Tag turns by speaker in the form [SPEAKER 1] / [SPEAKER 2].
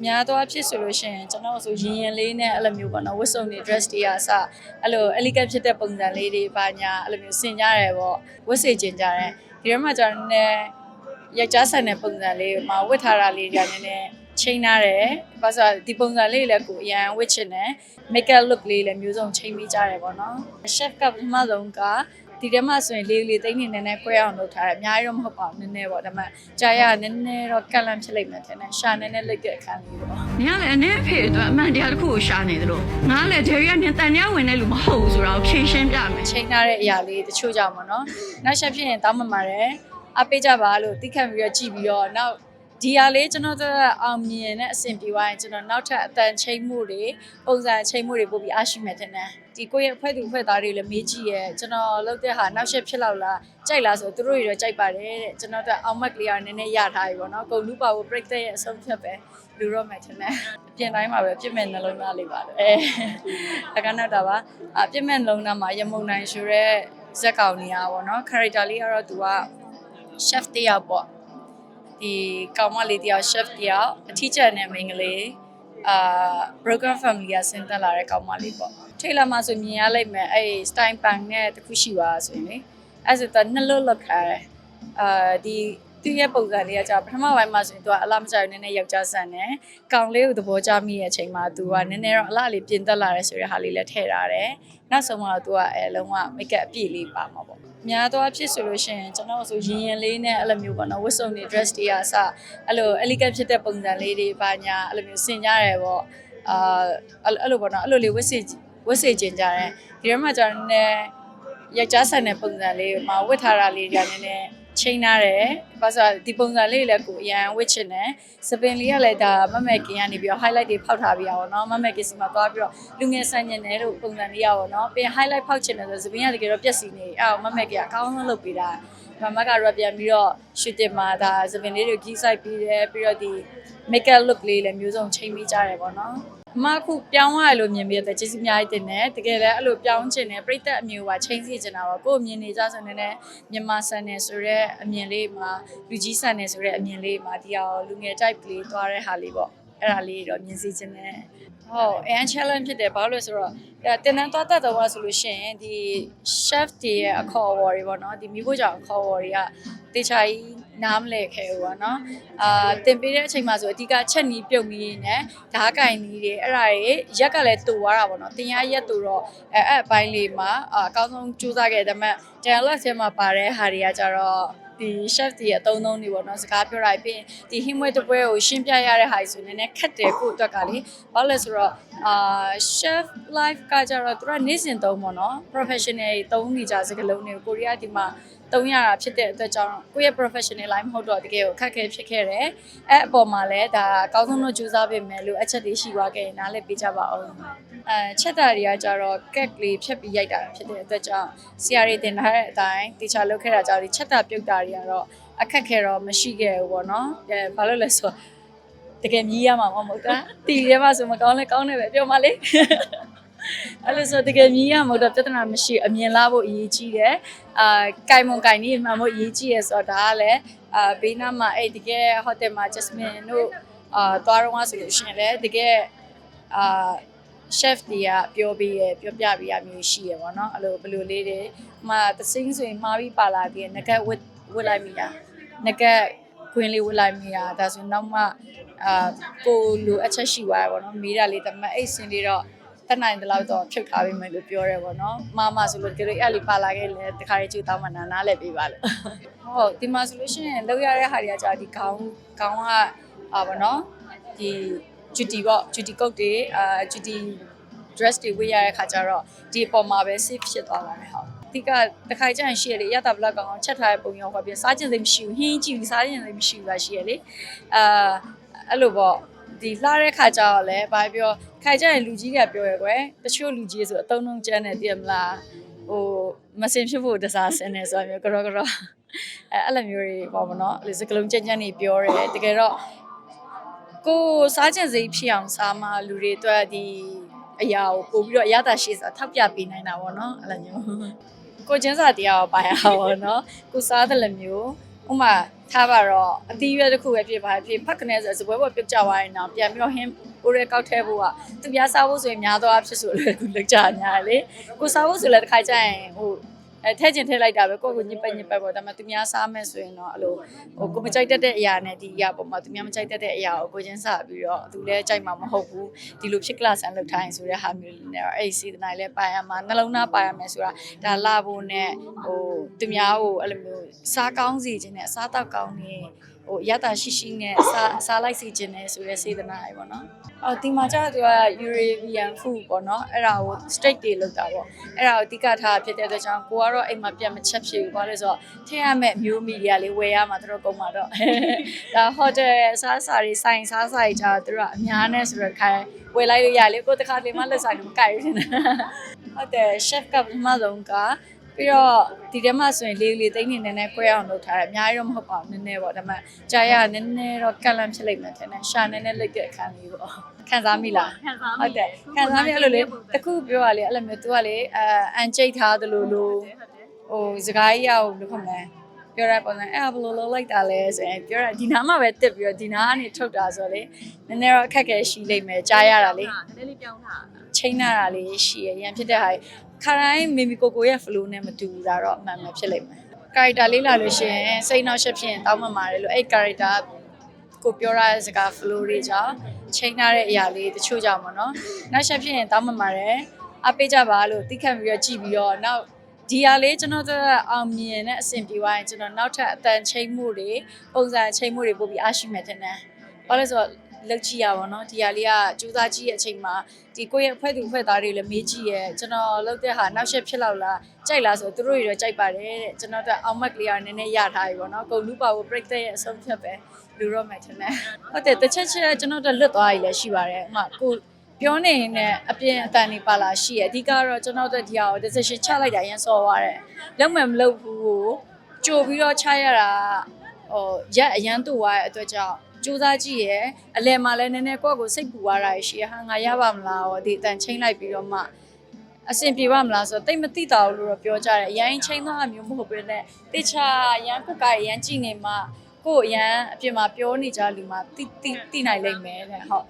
[SPEAKER 1] များတော့ဖြစ်ဆိုလို့ရှိရင်ကျွန်တော်ဆိုရင်လေးနဲ့အဲ့လိုမျိုးပေါ့နော်ဝတ်စုံတွေ dress တွေအစအဲ့လို elegant ဖြစ်တဲ့ပုံစံလေးတွေပါညာအဲ့လိုမျိုးဆင်ကြရတယ်ပေါ့ဝတ်စေချင်ကြတယ်ဒီထဲမှာကျွန်တော်လည်းယောက်ျားဆန်တဲ့ပုံစံလေးမှာဝတ်ထားတာလေးတွေကလည်းချိန်ထားတယ်ဘာလို့ဒီပုံစံလေးလည်းကိုအရန်ဝတ်ချင်တယ် make up look လေးလည်းမျိုးစုံချိန်ပြီးကြတယ်ပေါ့နော် chef ကပထမဆုံးကဒီထဲမှာဆိုရင်လေးသိန်းနေနဲ့ခွဲအောင်လုပ်ထားတယ်အများကြီးတော့မဟုတ်ပါဘူးနည်းနည်းပေါ့ဒါပေမဲ့ကြာရနည်းနည်းတော့ကန့်လန့်ဖြစ်လိမ့်မယ်ထင်တယ်ရှာနည်းနည်းလိုက်တဲ့အခန်းလေးပေါ့
[SPEAKER 2] နင်ကလည်းအနေအဖေအတွက်အမှန်တရားတစ်ခုကိုရှာနေသလိုငါလည်းဒေရီကနင်တန်တရားဝင်တဲ့လူမဟုတ်ဘူးဆိုတာကိုဖြေရှင်းပြမယ်ခ
[SPEAKER 1] ျိန်ထားတဲ့အရာလေးတချို့ကြောင့်ပေါ့နော်နောက် chef ဖြစ်ရင်တောင်းမှမှာတယ်အပေးကြပါလို့သိခံပြီးတော့ကြည့်ပြီးတော့နောက်ဒီဟာလေးကျွန်တော်တို့အောင်မြင်တဲ့အဆင်ပြေသွားရင်ကျွန်တော်နောက်ထပ်အတန်ချိန်မှုတွေပုံစံချိန်မှုတွေပို့ပြီးအားရှိမယ်တဲ့နဲ့ဒီကိုယ့်ရဲ့အဖွဲ့သူအဖွဲ့သားတွေလည်းမေးကြည့်ရဲကျွန်တော်လုပ်တဲ့ဟာနောက်ဆက်ဖြစ်လောက်လားကြိုက်လားဆိုသူတို့တွေတော့ကြိုက်ပါတယ်တဲ့ကျွန်တော်တို့အောင်မက်ကလေးကနည်းနည်းရထားပြီပေါ့နော်ကုန်လူပါဖို့ break တဲ့ရဲ့အဆုံးဖြတ်ပဲလူတော့မယ်တဲ့နဲ့အပြင်တိုင်းမှာပဲပြစ်မဲ့နှလုံးသားလေးပါလို့အကနောက်တာပါပြစ်မဲ့နှလုံးသားမှာရမုံနိုင်ဆိုရဲဇက်ကောင်နေရပါပေါ့နော် character လေးကတော့သူက chef တယောက်ပေါ့ဒီကောင်မလေးတယောက် chef တယောက်အထီးကျန်တဲ့မိန်းကလေးbroken family ကဆင်းသက်လာတဲ့ကောင်မလေးပေါ့ထိတ်လာမှဆိုမြင်ရလိမ့်မယ်အဲ့ style bang နဲ့တခုရှိပါဆိုရင်လေအဲ့ဆိုတော့နှလုံးလောက်ထားတယ်ဒီသူရဲ့ပုံစံလေးကကြာပထမပိုင်းမှာဆိုရင်သူကအလားမကျနည်းနည်းယောက်ျားဆန်တယ်ကောင်လေးကိုသဘောကျမိတဲ့အချိန်မှာသူကနည်းနည်းတော့အလားလေးပြင်သက်လာတယ်ဆိုတဲ့ဟာလေးလည်းထည့်ထားတယ်နောက်ဆုံးမှာတော့သူကလုံးဝ make up အပြည့်လေးပါမှာပေါ့များတော့ဖြစ်ဆိုလို့ရှိရင်ကျွန်တော်ဆိုရင်လေးနဲ့အဲ့လိုမျိုးပေါ့နော်ဝတ်စုံတွေ dress တွေအစအဲ့လို elegant ဖြစ်တဲ့ပုံစံလေးတွေပါညာအဲ့လိုမျိုးဆင်ကြရတယ်ပေါ့အဲ့လိုပေါ့နော်အဲ့လိုလေးဝတ်စေချင်ကြတယ်ဒီထဲမှာကျွန်တော်လည်းယောက်ျားဆန်တဲ့ပုံစံလေးမှာဝတ်ထားတာလေးတွေကလည်းချိန်ထားတယ်ဘာလို့ဒီပုံစံလေးလည်းကိုအရန်ဝတ်ချင်တယ်စပင်လေးကလည်းဒါမမက်ကင်ကနေပြီးတော့ highlight တွေဖောက်ထားပြီးအောင်เนาะမမက်ကင်စီမှာသွားပြီးတော့လူငယ်ဆန်ညင်တယ်လို့ပုံစံလေးရအောင်เนาะပြီး highlight ဖောက်ချင်တယ်ဆိုစပင်ကတကယ်တော့ပြက်စီနေအဲ့မမက်ကင်အကောင်းဆုံးလုပ်ပေးတာမမကတော့ပြန်ပြီးတော့ shooting မှာဒါစပင်လေးတွေကြီးဆိုင်ပြီးတယ်ပြီးတော့ဒီ make up look လေးလည်းမျိုးစုံချိန်ပြီးကြတယ်ပေါ့နော်အမခုပြောင်းရလို့မြင်ပြီးတော့ကျေးဇူးအများကြီးတင်တယ်တကယ်လည်းအဲ့လိုပြောင်းချင်တယ်ပြိသက်အမျိုးပါချိန်စီချင်တာပါကိုယ်မြင်နေကြဆိုနေနဲ့မြန်မာဆန်နေဆိုရဲအမြင်လေးမှာလူကြီးဆန်နေဆိုရဲအမြင်လေးမှာဒီအောင်လူငယ် type ကလေးသွားတဲ့ဟာလေးပေါ့အဲ့ဒါလေးတော့မြင်စီချင်တယ်ဟုတ်အန် challenge ဖြစ်တယ်ဘာလို့လဲဆိုတော့တင်တန်းသွားတတ်တော့ဆိုလို့ရှိရင်ဒီ chef တွေရဲ့အခေါ်အဝေါ်တွေပေါ့နော်ဒီမိဖို့ကြောင့်အခေါ်အဝေါ်တွေကတေချာကြီးနားမလဲခဲဘူးပေါ့နော်တင်ပေးတဲ့အချိန်မှာဆိုအဓိကချက်နီးပြုတ်နီးနဲ့ဓားကင်နီးတွေအဲ့ဒါတွေရက်ကလည်းတူသွားတာပေါ့နော်တင်ရရက်တူတော့အဲ့အပိုင်းလေးမှာအကောင်းဆုံးစူးစမ်းခဲ့တယ်မှတန်လက်ထဲမှာပါတဲ့ဟာတွေကကြတော့ဒီ chef တွေအသုံးနေပေါ့နော်စကားပြောတာပြီးဒီ himwe တပွဲကိုရှင်းပြရတဲ့ဟာဆိုနေနဲ့ခက်တယ်ကိုအတွက်ကလေဘာလို့လဲဆိုတော့chef life ကကြတော့သူကနေ့စဉ်သုံးပေါ့နော် professional သုံးနေကြစကားလုံးတွေကိုရီးယားဒီမှာသုံးရတာဖြစ်တဲ့အတွက်ကြောင့်ကိုယ့်ရဲ့ professional life မဟုတ်တော့တကယ်ကိုခက်ခဲဖြစ်ခဲ့တယ်အဲ့အပေါ်မှာလည်းဒါအကောင်းဆုံးလို့ကြိုးစားပေးမယ်လို့အချက်တွေရှိသွားခဲ့ရင်နားလည်ပေးကြပါအောင်ချက်တာတွေကကြတော့ cake လေးဖြတ်ပြီးရိုက်တာဖြစ်တဲ့အတွက်ကြောင့်ဆရာတွေတင်ထားတဲ့အတိုင်းတေချာလုပ်ခဲ့တာကြောင့်ဒီချက်တာပြုတ်တာတွေကတော့အခက်ခဲတော့မရှိခဲ့ဘူးပေါ့နော်ဘာလို့လဲဆိုတော့တကယ်မြည်ရမှာမဟုတ်တာတီထဲမှာဆိုမကောင်းလဲကောင်းတယ်ပဲပြောပါလေအဲ့လိုဆိုတကယ်မြည်ရမှာတော့ပြဿနာမရှိအမြင်လားဖို့အရေးကြီးတယ်ကင်မွန်ကင်နေမှမို့အရေးကြီးရဆိုတော့ဒါကလည်းဘေးနားမှာအဲ့တကယ်ဟိုတယ်မှာ Jasmine တို့သွားတော့ဆိုလို့ရှိရင်လည်းတကယ်chef တွေကပြောပြပြီးရမျိုးရှိရပါတော့အဲ့လိုဘယ်လိုလေးတွေမှသစင်းဆိုရင်မှားပြီးပါလာပြီးငကက်ဝတ်လိုက်မိတာငကက်ခွင်းလေးဝတ်လိုက်မိတာဒါဆိုနောက်မှကိုလိုအချက်ရှိသွားရပါတော့မေးတာလေးတမန်အိတ်စင်လေးတော့တတ်နိုင်တဲ့လောက်တော့ဖြုတ်ထားပေးမယ်လို့ပြောရဲပေါ့နော်မဆိုလို့ကြည့်အဲ့လေးပါလာခဲ့လေတခါလေးကျူတောင်းမှနားလဲပေးပါလို့ဟုတ်ဒီမှာဆိုလို့ရှိရင်လောက်ရတဲ့ဟာတွေကကြာဒီခေါင်းကပေါ့နော်ဒီ duty ပေါ့ duty coat တွေduty dress တွေဝတ်ရတဲ့ခါကျတော့ဒီအပေါ်မှာပဲ safe ဖြစ်သွားပါတယ်ဟုတ်ဒီကတခါကျရင်ရှိရလေရတာဘလောက်ကောင်ချက်ထားတဲ့ပုံရောဟောပြစားကျင်စိတ်မရှိဘူးဟင်းကြည့်စားကျင်စိတ်မရှိဘူးလားရှိရလေအဲ့လိုပေါ့ဒီလှတဲ့ခါကျတော့လည်းဘာပြောခိုင်ကျရင်လူကြီးကပြောရကွယ်တချို့လူကြီးဆိုအတုံးလုံးကျန်းနေတည်မလားဟိုမစင်ဖြစ်ဖို့တစားဆင်းနေဆိုမျိုးကြောအဲ့လိုမျိုးတွေပေါ့မနော်အဲ့စကလုံးကျန်းနေပြောတယ်တကယ်တော့ကိုစားကျင်စိတ်ဖြစ်အောင်စားမှလူတွေအတွက်ဒီအရာကိုပို့ပြီးတော့အရသာရှိစားထောက်ပြပေးနိုင်တာပေါ့နော်အဲ့လိုမျိုးကိုချင်းစာတရားပါရပါဘောနော်ကိုစားတယ်လည်းမျိုးဟ ဥမာထားပါတော့အသီးရွက်တစ်ခုပဲဖြစ်ပါဖြစ်ဖက်ကနေဆိုစပွဲပေါ်ပြုတ်ကြသွားရင်တော့ပြန်ပြီးတော့ဟင်းကိုရဲကောက်ထဲဖို့ကသူများစားဖို့ဆိုရင်များသွားဖြစ်ဆိုလို့သူလက်ကြညာလေကိုစားဖို့ဆိုလည်းတစ်ခါကျရင်ဟိုထဲကျင်ထည့်လိုက်တာပဲကိုကိုညစ်ပတ်ပေါ့ဒါပေမဲ့သူများစားမယ်ဆိုရင်တော့အဲ့လိုဟိုကိုမကြိုက်တတ်တဲ့အရာနဲ့ဒီအရာပေါ်မှာသူများမကြိုက်တတ်တဲ့အရာကိုကိုချင်းစားပြီးတော့သူလည်းကြိုက်မှာမဟုတ်ဘူးဒီလိုဖြစ်ကလဆန်လောက်ထိုင်းဆိုတဲ့ဟာမျိုးလေးနဲ့တော့အဲ့ဒီစေတနာလည်းပါရမှာနှလုံးသားပါရမယ်ဆိုတာဒါလာဖို့နဲ့ဟိုသူများကိုအဲ့လိုမျိုးစားကောင်းစီခြင်းနဲ့အစားတောက်ကောင်းနေဟိုရတာရှိနဲ့စားလိုက်စီခြင်းနဲ့ဆိုတဲ့စေတနာတွေပေါ့နော်အော်ဒီမှာကျတော့သူက European food ပေါ့နော်အဲ့ဒါကို steak တွေလောက်တာပေါ့အဲ့ဒါကိုအဓိကထားဖြစ်တဲ့အတွက်ကြောင့်ကိုကတော့အိမ်မှာပြန်မချက်ဖြစ်ဘူးဘာလို့လဲဆိုတော့ထည့်ရမယ့်မျိုးမီဒီယာလေးဝယ်ရမှာတို့ကုန်မှာတော့ဒါ hotel စားစာတွေဆိုင်စားစာတွေကျတော့သူတို့ကအများနဲ့ဆိုတော့ခိုင်းဝယ်လိုက်လို့ရလေကိုတစ်ခါတည်းမှလက်ဆိုင်မကိုက်ဘူးဟုတ်တယ် chef ကပထမဆုံးကပြီးတော့ဒီထဲမှာဆိုရင်လေးသိန်းနေနဲ့ခွဲအောင်လုပ်ထားတယ်အများကြီးတော့မဟုတ်ပါဘူးနည်းနည်းပေါ့ဒါပေမဲ့ကြာရနည်းနည်းတော့ကန့်လန့်ဖြစ်လိမ့်မယ်ထင်တယ်ရှာနည်းနည်းလိုက်တဲ့အခန်းလေးပေါ့ခံစားမိလားဟုတ်တယ်ခံစားမိအဲ့လိုလေတခုပြောရလေအဲ့လိုမျိုး तू ကလေအန်ကျိတ်ထားသလိုလိုဟိုစကားကြီးရအောင်လို့ခေါ်မလဲပြောရပုံစံအဲ့ဘယ်လိုလုပ်လိုက်တာလဲဆိုရင်ပြောရဒီနားမှာပဲတက်ပြီးတော့ဒီနားကနေထုတ်တာဆိုလေနည်းနည်းတော့အခက်ခဲရှိလိမ့်မယ်ကြားရတာလေနည်းနည်းလေးပြောင်းထားချိန်နာတာလေးရှိရရန်ဖြစ်တဲ့ဟာခါတိုင်းမေမီကိုကိုရဲ့ flow နဲ့မတူဘူးဒါတော့အမှန်ပဲဖြစ်လိမ့်မယ် character လေးလာလို့ရှိရင်စိတ်နှောက်ရှက်ဖြစ်ရင်တောင်းမှမှာတယ်လို့အဲ့ character ကိုပြောရတဲ့စကား flow တွေကြောင့်ချိန်နာတဲ့အရာလေးတချို့ကြောင့်ပေါ့နော်နောက်ရှက်ဖြစ်ရင်တောင်းမှမှာတယ်အပေးကြပါလို့တိခတ်ပြီးတော့ကြည့်ပြီးတော့နောက်ဒီဟာလေးကျွန်တော်တို့အောင်မြင်တဲ့အဆင်ပြေသွားရင်ကျွန်တော်နောက်ထပ်အတန်ချိန်မှုတွေပုံစံချိန်မှုတွေပို့ပြီးအားရှိမယ်တဲ့နဲ့ဘာလို့လဲဆိုတော့လောက်ကြည့်ရပါတော့ဒီဟာလေးကစူးစမ်းကြည့်ရဲ့အချိန်မှာဒီကိုယ့်ရဲ့အဖွဲ့သူအဖွဲ့သားတွေလည်းမေးကြည့်ရဲ့ကျွန်တော်လုပ်တဲ့ဟာနောက်ဆက်ဖြစ်လောက်လားကြိုက်လားဆိုသူတို့တွေတော့ကြိုက်ပါတယ်တဲ့ကျွန်တော်တို့အောင်မက်ကလေးကနည်းနည်းရထားပြီပေါ့နော်ကုန်လူပါဖို့ break တဲ့ရဲ့အဆုံးဖြတ်ပဲလူတော့မယ်ထင်တယ်ဟုတ်တယ်တစ်ချက်ချက်ကျွန်တော်တို့လွတ်သွားပြီလည်းရှိပါတယ်ဥမာကိုပြောနေရင်အပြင်အတန်နေပါလာရှိရဲ့အဓိကတော့ကျွန်တော်တို့ဒီဟာကို decision ချလိုက်တာရန်စော်သွားတယ်လုံးမယ်မလုပ်ဘူးကိုကြိုပြီးတော့ချရတာဟိုရက်အရန်တူသွားတဲ့အတွက်ကြောင့်စူးစမ်းကြည့်ရဲအလဲမှာလည်းနည်းနည်းကိုယ့်ကိုစိတ်ပူသွားတာရှိရဟာငါရပါမလားဟောဒီအတန်ချင်းလိုက်ပြီးတော့မှအဆင်ပြေပါမလားဆိုတော့တိတ်မသိတာလို့တော့ပြောကြတယ်ရန်ချင်းသွားမျိုးမဟုတ်ဘူးနဲ့တေချာရန်ကိုကရန်ကြည့်နေမှကိုယ်ရန်အပြင်မှာပြောနေကြလူမှတိနိုင်လိမ့်မယ်တဲ့ဟုတ်